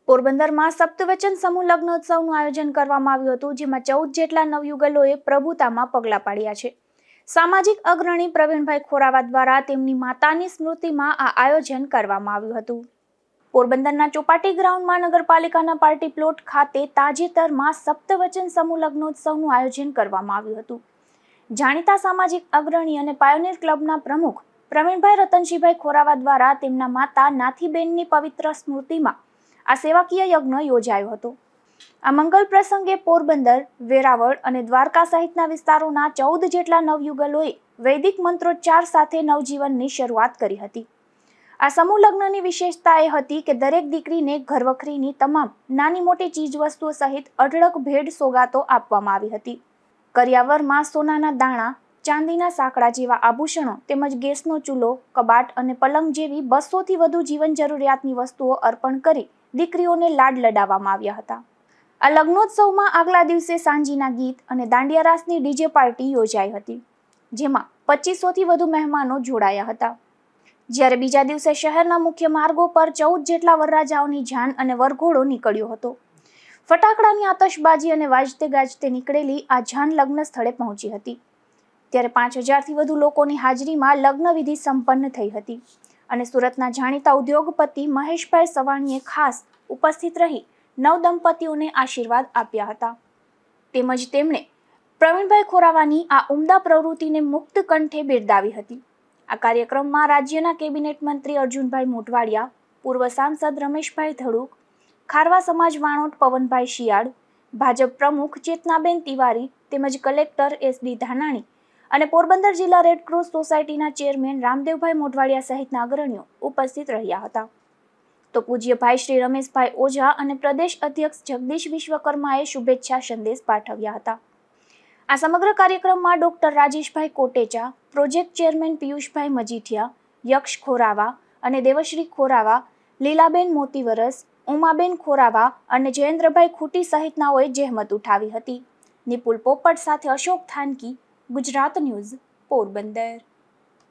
પોરબંદરમાં સપ્તવચન સમૂહ લગ્નોત્સવનું આયોજન કરવામાં આવ્યું હતું, જેમાં 14 જેટલા નવયુગલોએ પ્રભુતામાં પગલાં પાડ્યા છે. સામાજિક અગ્રણી પ્રવીણભાઈ ખોરાવા દ્વારા તેમની માતાની સ્મૃતિમાં આ આયોજન કરવામાં આવ્યું હતું. પોરબંદરના ચોપાટી ગ્રાઉન્ડમાં નગરપાલિકાના પાર્ટી પ્લોટ ખાતે તાજેતરમાં સપ્તવચન સમૂહ લગ્નોત્સવનું આયોજન કરવામાં આવ્યું હતું. જાણીતા સામાજિક અગ્રણી અને પાયોનિયર ક્લબના પ્રમુખ પ્રવીણભાઈ રતનશીભાઈ ખોરાવા દ્વારા તેમના માતા નાથીબેનની પવિત્ર સ્મૃતિમાં આ સેવાકીય યજ્ઞ યોજાયો હતો. આ મંગલ પ્રસંગે પોરબંદર, વેરાવળ અને દ્વારકા સહિતના વિસ્તારોના 14 જેટલા નવયુગલોએ વૈદિક મંત્રોચ્ચાર સાથે નવજીવનની શરૂઆત કરી હતી. આ સમૂહ લગ્નની વિશેષતા એ હતી કે દરેક દીકરીને ઘરવખરીની તમામ નાની મોટી ચીજવસ્તુઓ સહિત અઢળક ભેટ સોગાતો આપવામાં આવી હતી. કરિયાવરમાં સોનાના દાણા, ચાંદીના સાંકડા જેવા આભૂષણો તેમજ ગેસનો ચૂલો, કબાટ અને પલંગ જેવી 200થી વધુ જીવન જરૂરિયાતની વસ્તુઓ અર્પણ કરી દીકરીઓને લાડ લડાવવામાં આવ્યા હતા. આ લગ્નોત્સવમાં આગલા દિવસે સાંજીના ગીત અને દાંડિયા રાસની ડીજે પાર્ટી યોજાઈ હતી, જેમાં 2500થી વધુ મહેમાનો જોડાયા હતા. જ્યારે બીજા દિવસે શહેરના મુખ્ય માર્ગો પર 14 જેટલા વરરાજાઓની જાન અને વરઘોડો નીકળ્યો હતો. ફટાકડાની આતશબાજી અને વાજતે ગાજતે નીકળેલી આ જાન લગ્ન સ્થળે પહોંચી હતી. ત્યારે 5000થી વધુ લોકોની હાજરીમાં લગ્ન વિધિ સંપન્ન થઈ હતી અને સુરતના જાણીતા ઉદ્યોગપતિ મહેશભાઈ સવાણીએ ખાસ ઉપસ્થિત રહી નવદંપતીઓને આશીર્વાદ આપ્યા હતા. તેમજ તેમણે પ્રવીણભાઈ ખોરાવાની આ ઉમદા પ્રવૃત્તિને મુક્ત કંઠે બિરદાવી હતી. આ કાર્યક્રમમાં રાજ્યના કેબિનેટ મંત્રી અર્જુનભાઈ મોઢવાડિયા, પૂર્વ સાંસદ રમેશભાઈ ધડુક, ખારવા સમાજ વાણોટ પવનભાઈ શિયાળ, ભાજપ પ્રમુખ ચેતનાબેન તિવારી તેમજ કલેક્ટર SD ધાનાણી અને પોરબંદર જિલ્લા રેડક્રોસ સોસાયટીના ચેરમેન રામદેવભાઈ મોઢવાડિયા સહિતના અગ્રણીઓ ઉપસ્થિત રહ્યા હતા. તો પૂજ્ય ભાઈ શ્રી રમેશભાઈ ઓઝા અને પ્રદેશ અધ્યક્ષ જગદીશ વિશ્વકર્માએ શુભેચ્છા સંદેશ પાઠવ્યા હતા. આ સમગ્ર કાર્યક્રમમાં doctor Rajeshbhai Kotecha, project chairman Piyushbhai Majithia, Yaksh Khorava અને દેવશ્રી ખોરાવા, લીલાબેન મોતીવરસ, ઉમાબેન ખોરાવા અને જયેન્દ્રભાઈ ખૂટી સહિતનાઓએ જહેમત ઉઠાવી હતી. નિપુલ પોપટ સાથે અશોક થાનકી, ગુજરાત ન્યૂઝ, પોરબંદર.